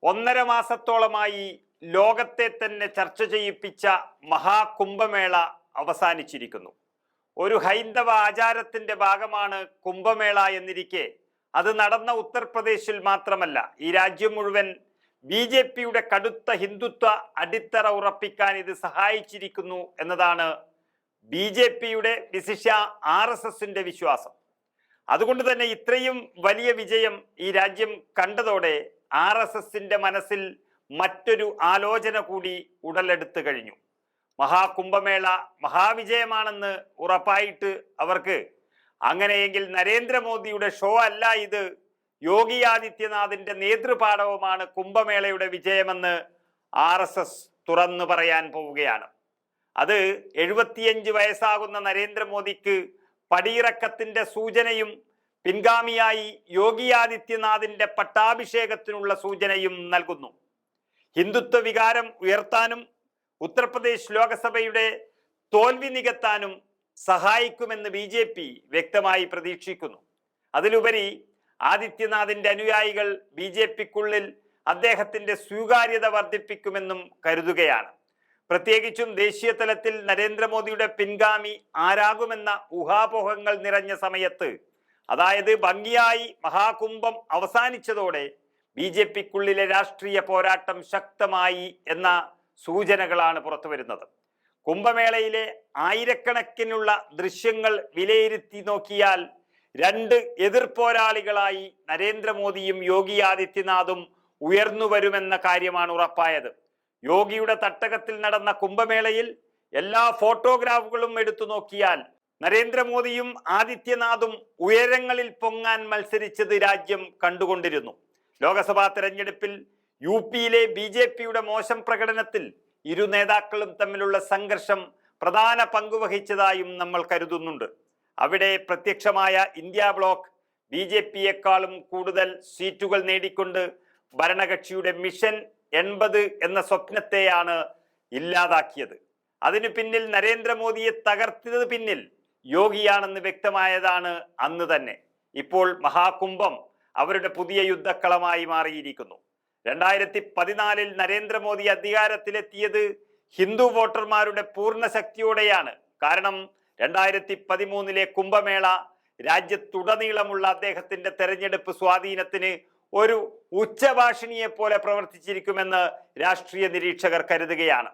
1.5 മാസത്തോളമായി ലോകത്തെ തന്നെ ചർച്ച ചെയ്യിപ്പിച്ച മഹാകുംഭമേള അവസാനിച്ചിരിക്കുന്നു. ഒരു ഹൈന്ദവ ആചാരത്തിന്റെ ഭാഗമാണ് കുംഭമേള എന്നിരിക്കെ അത് നടന്ന ഉത്തർപ്രദേശിൽ മാത്രമല്ല, ഈ രാജ്യം മുഴുവൻ BJPയുടെ കടുത്ത ഹിന്ദുത്വ അടിത്തറ ഉറപ്പിക്കാൻ ഇത് സഹായിച്ചിരിക്കുന്നു എന്നതാണ് BJPയുടെ വിശിഷ്യ RSSന്റെ വിശ്വാസം. അതുകൊണ്ട് തന്നെ ഇത്രയും വലിയ വിജയം ഈ രാജ്യം കണ്ടതോടെ RSSന്റെ മനസ്സിൽ മറ്റൊരു ആലോചന കൂടി ഉടലെടുത്തു കഴിഞ്ഞു. മഹാകുംഭമേള മഹാവിജയമാണെന്ന് ഉറപ്പായിട്ട് അവർക്ക്, അങ്ങനെയെങ്കിൽ നരേന്ദ്രമോദിയുടെ ഷോ അല്ല ഇത്, യോഗി ആദിത്യനാഥിന്റെ നേതൃപാടവമാണ് കുംഭമേളയുടെ വിജയമെന്ന് RSS തുറന്നു പറയാൻ പോവുകയാണ്. അത് 75 വയസ്സാകുന്ന നരേന്ദ്രമോദിക്ക് പടിയിറക്കത്തിന്റെ സൂചനയും പിൻഗാമിയായി യോഗി ആദിത്യനാഥിന്റെ പട്ടാഭിഷേകത്തിനുള്ള സൂചനയും നൽകുന്നു. ഹിന്ദുത്വ വികാരം ഉയർത്താനും ഉത്തർപ്രദേശ് ലോക്സഭയുടെ തോൽവി നികത്താനും സഹായിക്കുമെന്ന് BJP വ്യക്തമായി പ്രതീക്ഷിക്കുന്നു. അതിലുപരി ആദിത്യനാഥിന്റെ അനുയായികൾ BJPക്കുള്ളിൽ അദ്ദേഹത്തിന്റെ സ്വീകാര്യത വർദ്ധിപ്പിക്കുമെന്നും കരുതുകയാണ്. പ്രത്യേകിച്ചും ദേശീയ തലത്തിൽ നരേന്ദ്രമോദിയുടെ പിൻഗാമി ആരാകുമെന്ന ഊഹാപോഹങ്ങൾ നിറഞ്ഞ സമയത്ത്, അതായത് ഭംഗിയായി മഹാകുംഭം അവസാനിച്ചതോടെ BJPക്കുള്ളിലെ രാഷ്ട്രീയ പോരാട്ടം ശക്തമായി എന്ന സൂചനകളാണ് പുറത്തു വരുന്നത്. കുംഭമേളയിലെ ആയിരക്കണക്കിനുള്ള ദൃശ്യങ്ങൾ വിലയിരുത്തി നോക്കിയാൽ രണ്ട് എതിർപോരാളികളായി നരേന്ദ്രമോദിയും യോഗി ആദിത്യനാഥും ഉയർന്നു വരുമെന്ന കാര്യമാണ് ഉറപ്പായത്. യോഗിയുടെ തട്ടകത്തിൽ നടന്ന കുംഭമേളയിൽ എല്ലാ ഫോട്ടോഗ്രാഫുകളും എടുത്തു നോക്കിയാൽ നരേന്ദ്രമോദിയും ആദിത്യനാഥും ഉയരങ്ങളിൽ പൊങ്ങാൻ മത്സരിച്ചത് രാജ്യം കണ്ടുകൊണ്ടിരുന്നു. ലോക്സഭാ തെരഞ്ഞെടുപ്പിൽ UPയിലെ BJPയുടെ മോശം പ്രകടനത്തിൽ ഇരു നേതാക്കളും തമ്മിലുള്ള സംഘർഷം പ്രധാന പങ്കുവഹിച്ചതായും നമ്മൾ കരുതുന്നുണ്ട്. അവിടെ പ്രത്യക്ഷമായ ഇന്ത്യ ബ്ലോക്ക് BJPയെക്കാളും കൂടുതൽ സീറ്റുകൾ നേടിക്കൊണ്ട് ഭരണകക്ഷിയുടെ മിഷൻ 80 എന്ന സ്വപ്നത്തെയാണ് ഇല്ലാതാക്കിയത്. അതിനു പിന്നിൽ നരേന്ദ്രമോദിയെ തകർത്തത് പിന്നിൽ യോഗിയാണെന്ന് വ്യക്തമായതാണ് അന്ന് തന്നെ. ഇപ്പോൾ മഹാകുംഭം അവരുടെ പുതിയ യുദ്ധക്കളമായി മാറിയിരിക്കുന്നു. 2014 നരേന്ദ്രമോദി അധികാരത്തിലെത്തിയത് ഹിന്ദു വോട്ടർമാരുടെ പൂർണ്ണ ശക്തിയോടെയാണ്. കാരണം 2013 കുംഭമേള രാജ്യത്തുടനീളമുള്ള അദ്ദേഹത്തിന്റെ തെരഞ്ഞെടുപ്പ് സ്വാധീനത്തിന് ഒരു ഉച്ചഭാഷിണിയെ പോലെ പ്രവർത്തിച്ചിരിക്കുമെന്ന് രാഷ്ട്രീയ നിരീക്ഷകർ കരുതുകയാണ്.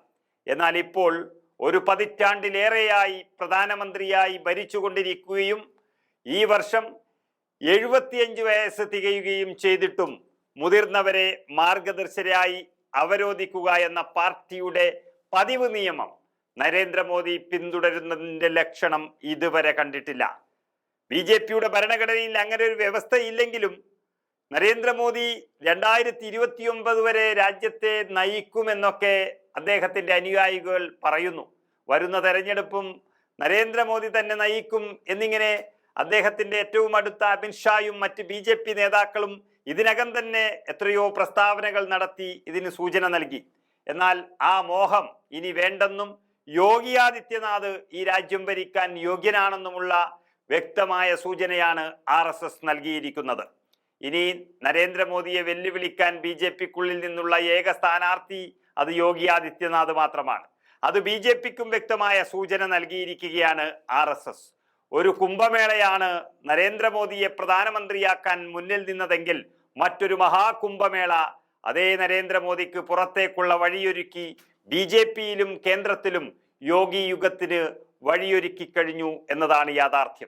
എന്നാൽ ഇപ്പോൾ ഒരു പതിറ്റാണ്ടിലേറെയായി പ്രധാനമന്ത്രിയായി ഭരിച്ചുകൊണ്ടിരിക്കുകയും ഈ വർഷം 75 വയസ്സ് തികയുകയും ചെയ്തിട്ടും മുതിർന്നവരെ മാർഗദർശകരായി അവരോധിക്കുക എന്ന പാർട്ടിയുടെ പതിവ് നിയമം നരേന്ദ്രമോദി പിന്തുടരുന്നതിന്റെ ലക്ഷണം ഇതുവരെ കണ്ടിട്ടില്ല. BJPയുടെ ഭരണഘടനയിൽ അങ്ങനെ ഒരു വ്യവസ്ഥയില്ലെങ്കിലും നരേന്ദ്രമോദി 2029 വരെ രാജ്യത്തെ നയിക്കുമെന്നൊക്കെ അദ്ദേഹത്തിന്റെ അനുയായികൾ പറയുന്നു. വരുന്ന തെരഞ്ഞെടുപ്പും നരേന്ദ്രമോദി തന്നെ നയിക്കും എന്നിങ്ങനെ അദ്ദേഹത്തിന്റെ ഏറ്റവും അടുത്ത അമിത്ഷായും മറ്റ് BJP നേതാക്കളും ഇതിനകം തന്നെ എത്രയോ പ്രസ്താവനകൾ നടത്തി ഇതിന് സൂചന നൽകി. എന്നാൽ ആ മോഹം ഇനി വേണ്ടെന്നും യോഗി ആദിത്യനാഥ് ഈ രാജ്യം ഭരിക്കാൻ യോഗ്യനാണെന്നുമുള്ള വ്യക്തമായ സൂചനയാണ് RSS നൽകിയിരിക്കുന്നത്. ഇനി നരേന്ദ്രമോദിയെ വെല്ലുവിളിക്കാൻ BJPക്കുള്ളിൽ നിന്നുള്ള ഏക സ്ഥാനാർത്ഥി അത് യോഗി ആദിത്യനാഥ് മാത്രമാണ്. അത് BJPക്കും വ്യക്തമായ സൂചന നൽകിയിരിക്കുകയാണ് RSS. ഒരു കുംഭമേളയാണ് നരേന്ദ്രമോദിയെ പ്രധാനമന്ത്രിയാക്കാൻ മുന്നിൽ നിന്നതെങ്കിൽ മറ്റൊരു മഹാകുംഭമേള അതേ നരേന്ദ്രമോദിക്ക് പുറത്തേക്കുള്ള വഴിയൊരുക്കി BJPയിലും കേന്ദ്രത്തിലും യോഗി യുഗത്തിന് വഴിയൊരുക്കി കഴിഞ്ഞു എന്നതാണ് യാഥാർത്ഥ്യം.